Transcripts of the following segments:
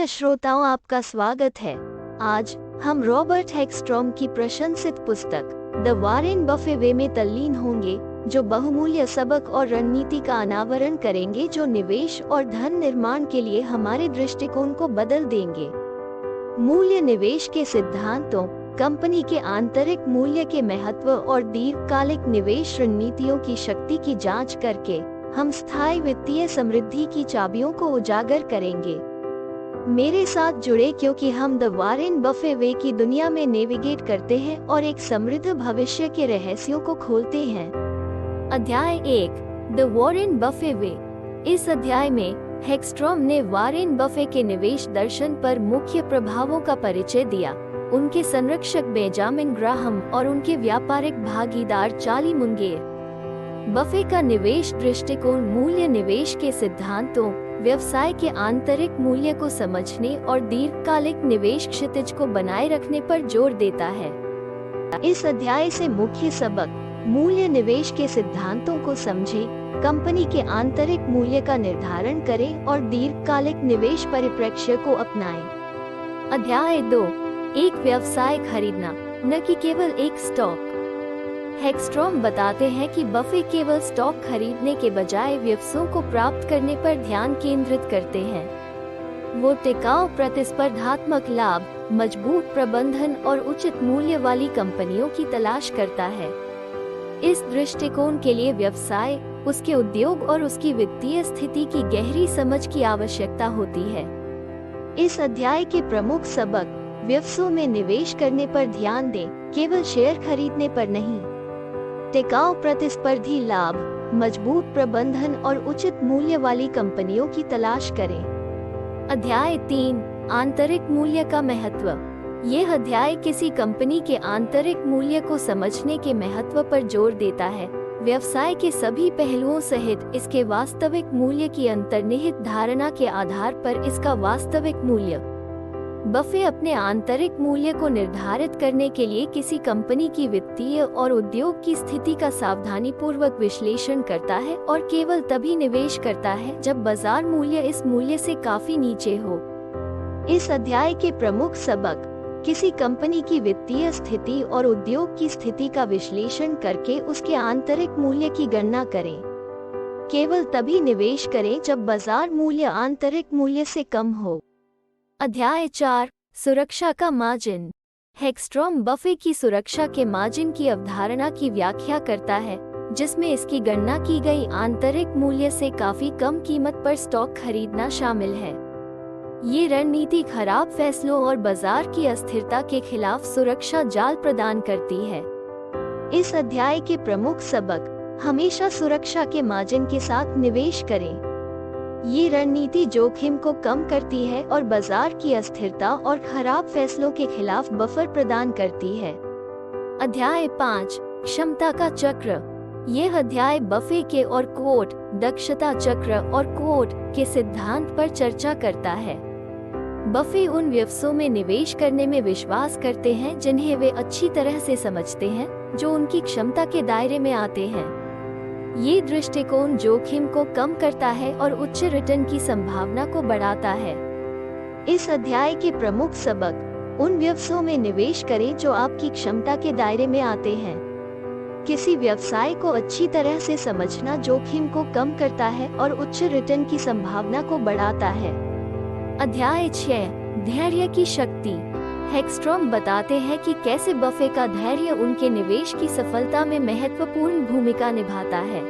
प्रिय श्रोताओं, आपका स्वागत है। आज हम रॉबर्ट हेक्सट्रॉम की प्रशंसित पुस्तक द वॉरेन बफे वे में तल्लीन होंगे, जो बहुमूल्य सबक और रणनीति का अनावरण करेंगे जो निवेश और धन निर्माण के लिए हमारे दृष्टिकोण को बदल देंगे। मूल्य निवेश के सिद्धांतों, कंपनी के आंतरिक मूल्य के महत्व और दीर्घकालिक निवेश रणनीतियों की शक्ति की जांच करके हम स्थायी वित्तीय समृद्धि की चाबियों को उजागर करेंगे। मेरे साथ जुड़े, क्योंकि हम द वॉरेन बफे वे की दुनिया में नेविगेट करते हैं और एक समृद्ध भविष्य के रहस्यों को खोलते हैं। अध्याय 1, द वॉरेन बफे वे। इस अध्याय में हेक्सट्रॉम ने वॉरेन बफे के निवेश दर्शन पर मुख्य प्रभावों का परिचय दिया, उनके संरक्षक बेंजामिन ग्राहम और उनके व्यापारिक भागीदार चार्ली मुंगेर। बफे का निवेश दृष्टिकोण मूल्य निवेश के सिद्धांतों, व्यवसाय के आंतरिक मूल्य को समझने और दीर्घकालिक निवेश क्षितिज को बनाए रखने पर जोर देता है। इस अध्याय से मुख्य सबक: मूल्य निवेश के सिद्धांतों को समझें, कंपनी के आंतरिक मूल्य का निर्धारण करें और दीर्घकालिक निवेश परिप्रेक्ष्य को अपनाएं। अध्याय 2, एक व्यवसाय खरीदना, न कि केवल एक स्टॉक। हेक्सट्रॉम बताते हैं कि बफे केवल स्टॉक खरीदने के बजाय व्यवसायों को प्राप्त करने पर ध्यान केंद्रित करते हैं। वो टिकाऊ प्रतिस्पर्धात्मक लाभ, मजबूत प्रबंधन और उचित मूल्य वाली कंपनियों की तलाश करता है। इस दृष्टिकोण के लिए व्यवसाय, उसके उद्योग और उसकी वित्तीय स्थिति की गहरी समझ की आवश्यकता होती है। इस अध्याय के प्रमुख सबक: व्यवसायों में निवेश करने पर ध्यान दें, केवल शेयर खरीदने पर नहीं। टिकाऊ प्रतिस्पर्धी लाभ, मजबूत प्रबंधन और उचित मूल्य वाली कंपनियों की तलाश करें। अध्याय 3, आंतरिक मूल्य का महत्व। यह अध्याय किसी कंपनी के आंतरिक मूल्य को समझने के महत्व पर जोर देता है, व्यवसाय के सभी पहलुओं सहित इसके वास्तविक मूल्य की अंतर्निहित धारणा के आधार पर इसका वास्तविक मूल्य। बफे अपने आंतरिक मूल्य को निर्धारित करने के लिए किसी कंपनी की वित्तीय और उद्योग की स्थिति का सावधानीपूर्वक विश्लेषण करता है और केवल तभी निवेश करता है जब बाजार मूल्य इस मूल्य से काफी नीचे हो। इस अध्याय के प्रमुख सबक: किसी कंपनी की वित्तीय स्थिति और उद्योग की स्थिति का विश्लेषण करके उसके आंतरिक मूल्य की गणना करें। केवल तभी निवेश करें जब बाजार मूल्य आंतरिक मूल्य से कम हो। अध्याय 4, सुरक्षा का मार्जिन। हेक्सट्रॉम बफे की सुरक्षा के मार्जिन की अवधारणा की व्याख्या करता है, जिसमें इसकी गणना की गई आंतरिक मूल्य से काफी कम कीमत पर स्टॉक खरीदना शामिल है। ये रणनीति खराब फैसलों और बाजार की अस्थिरता के खिलाफ सुरक्षा जाल प्रदान करती है। इस अध्याय के प्रमुख सबक: हमेशा सुरक्षा के मार्जिन के साथ निवेश करें। ये रणनीति जोखिम को कम करती है और बाजार की अस्थिरता और खराब फैसलों के खिलाफ बफर प्रदान करती है। अध्याय 5, क्षमता का चक्र। यह अध्याय बफे के और कोट दक्षता चक्र और कोट के सिद्धांत पर चर्चा करता है। बफे उन व्यवसायों में निवेश करने में विश्वास करते हैं जिन्हें वे अच्छी तरह से समझते हैं, जो उनकी क्षमता के दायरे में आते हैं। ये दृष्टिकोण जोखिम को कम करता है और उच्च रिटर्न की संभावना को बढ़ाता है। इस अध्याय के प्रमुख सबक: उन व्यवसायों में निवेश करें जो आपकी क्षमता के दायरे में आते हैं। किसी व्यवसाय को अच्छी तरह से समझना जोखिम को कम करता है और उच्च रिटर्न की संभावना को बढ़ाता है। अध्याय 6, धैर्य की शक्ति। हेक्सट्रॉम बताते हैं कि कैसे बफे का धैर्य उनके निवेश की सफलता में महत्वपूर्ण भूमिका निभाता है।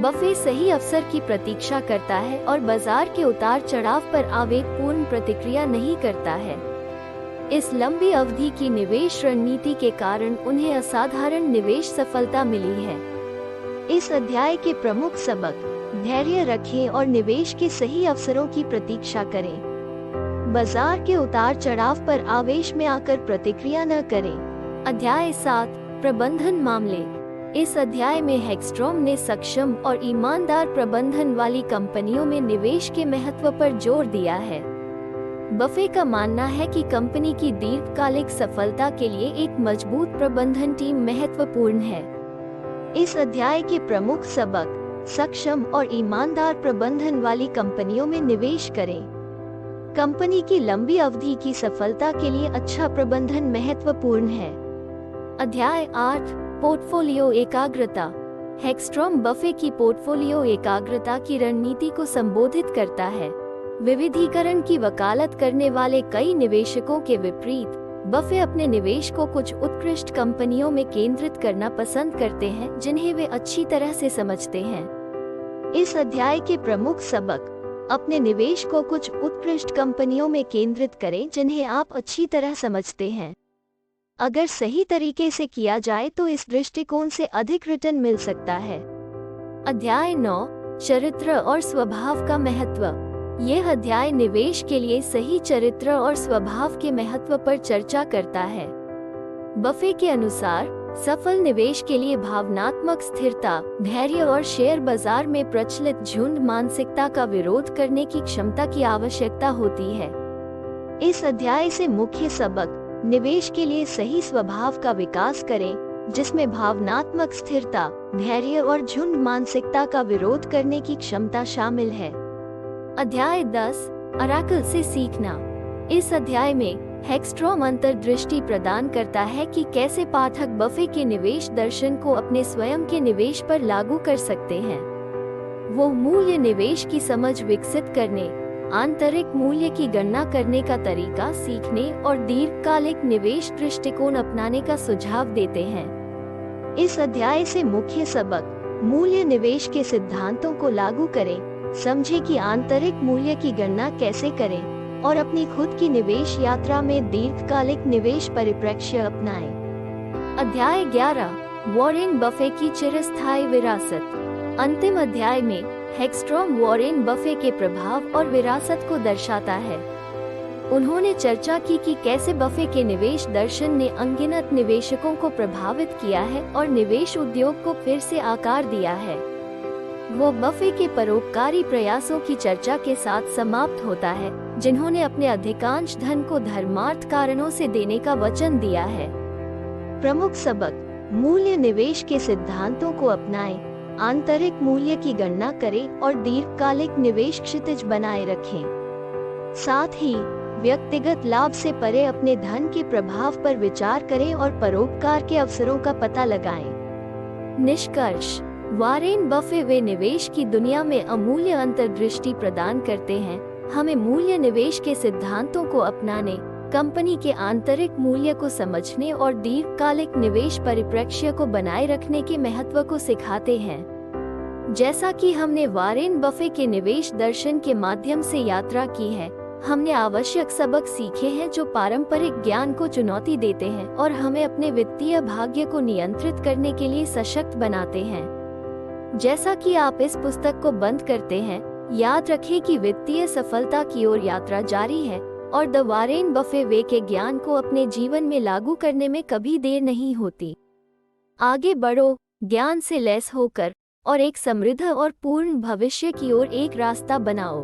बफे सही अवसर की प्रतीक्षा करता है और बाजार के उतार चढ़ाव पर आवेगपूर्ण प्रतिक्रिया नहीं करता है। इस लंबी अवधि की निवेश रणनीति के कारण उन्हें असाधारण निवेश सफलता मिली है। इस अध्याय के प्रमुख सबक: धैर्य रखें और निवेश के सही अवसरों की प्रतीक्षा करें। बाजार के उतार चढ़ाव पर आवेश में आकर प्रतिक्रिया न करें। अध्याय 7, प्रबंधन मामले। इस अध्याय में हेक्सट्रॉम ने सक्षम और ईमानदार प्रबंधन वाली कंपनियों में निवेश के महत्व पर जोर दिया है। बफे का मानना है कि कंपनी की दीर्घकालिक सफलता के लिए एक मजबूत प्रबंधन टीम महत्वपूर्ण है। इस अध्याय के प्रमुख सबक: सक्षम और ईमानदार प्रबंधन वाली कंपनियों में निवेश करें। कंपनी की लंबी अवधि की सफलता के लिए अच्छा प्रबंधन महत्वपूर्ण है। अध्याय 8, पोर्टफोलियो एकाग्रता। हैगस्ट्रॉम बफे की पोर्टफोलियो एकाग्रता की रणनीति को संबोधित करता है। विविधीकरण की वकालत करने वाले कई निवेशकों के विपरीत, बफे अपने निवेश को कुछ उत्कृष्ट कंपनियों में केंद्रित करना पसंद करते हैं जिन्हें वे अच्छी तरह से समझते हैं। इस अध्याय के प्रमुख सबक: अपने निवेश को कुछ उत्कृष्ट कंपनियों में केंद्रित करें जिन्हें आप अच्छी तरह समझते हैं। अगर सही तरीके से किया जाए तो इस दृष्टिकोण से अधिक रिटर्न मिल सकता है। अध्याय 9, चरित्र और स्वभाव का महत्व। यह अध्याय निवेश के लिए सही चरित्र और स्वभाव के महत्व पर चर्चा करता है। बफे के अनुसार, सफल निवेश के लिए भावनात्मक स्थिरता, धैर्य और शेयर बाजार में प्रचलित झुंड मानसिकता का विरोध करने की क्षमता की आवश्यकता होती है। इस अध्याय से मुख्य सबक: निवेश के लिए सही स्वभाव का विकास करें, जिसमें भावनात्मक स्थिरता, धैर्य और झुंड मानसिकता का विरोध करने की क्षमता शामिल है। अध्याय 10, अराकल से सीखना। इस अध्याय में हैगस्ट्रॉम अंतर्दृष्टि प्रदान करता है कि कैसे पाठक बफे के निवेश दर्शन को अपने स्वयं के निवेश पर लागू कर सकते हैं। वो मूल्य निवेश की समझ विकसित करने, आंतरिक मूल्य की गणना करने का तरीका सीखने और दीर्घकालिक निवेश दृष्टिकोण अपनाने का सुझाव देते हैं। इस अध्याय से मुख्य सबक: मूल्य निवेश के सिद्धांतों को लागू करें, समझें कि आंतरिक मूल्य की गणना कैसे करें और अपनी खुद की निवेश यात्रा में दीर्घकालिक निवेश परिप्रेक्ष्य अपनाएं। अध्याय 11, वॉरेन बफे की चिरस्थायी विरासत। अंतिम अध्याय में हैगस्ट्रॉम वॉरेन बफे के प्रभाव और विरासत को दर्शाता है। उन्होंने चर्चा की कि कैसे बफे के निवेश दर्शन ने अनगिनत निवेशकों को प्रभावित किया है और निवेश उद्योग को फिर से आकार दिया है। वो बफे के परोपकारी प्रयासों की चर्चा के साथ समाप्त होता है, जिन्होंने अपने अधिकांश धन को धर्मार्थ कारणों से देने का वचन दिया है। प्रमुख सबक: मूल्य निवेश के सिद्धांतों को अपनाएं, आंतरिक मूल्य की गणना करें और दीर्घकालिक निवेश क्षितिज बनाए रखें। साथ ही व्यक्तिगत लाभ से परे अपने धन के प्रभाव पर विचार करें और परोपकार के अवसरों का पता लगाएं। निष्कर्ष: वॉरेन बफे वे निवेश की दुनिया में अमूल्य अंतर्दृष्टि प्रदान करते हैं। हमें मूल्य निवेश के सिद्धांतों को अपनाने, कंपनी के आंतरिक मूल्य को समझने और दीर्घकालिक निवेश परिप्रेक्ष्य को बनाए रखने के महत्व को सिखाते हैं। जैसा कि हमने वॉरेन बफे के निवेश दर्शन के माध्यम से यात्रा की है, हमने आवश्यक सबक सीखे हैं जो पारंपरिक ज्ञान को चुनौती देते हैं और हमें अपने वित्तीय भाग्य को नियंत्रित करने के लिए सशक्त बनाते हैं। जैसा कि आप इस पुस्तक को बंद करते हैं, याद रखें कि वित्तीय सफलता की ओर यात्रा जारी है और द वॉरेन बफे वे के ज्ञान को अपने जीवन में लागू करने में कभी देर नहीं होती। आगे बढ़ो, ज्ञान से लैस होकर, और एक समृद्ध और पूर्ण भविष्य की ओर एक रास्ता बनाओ।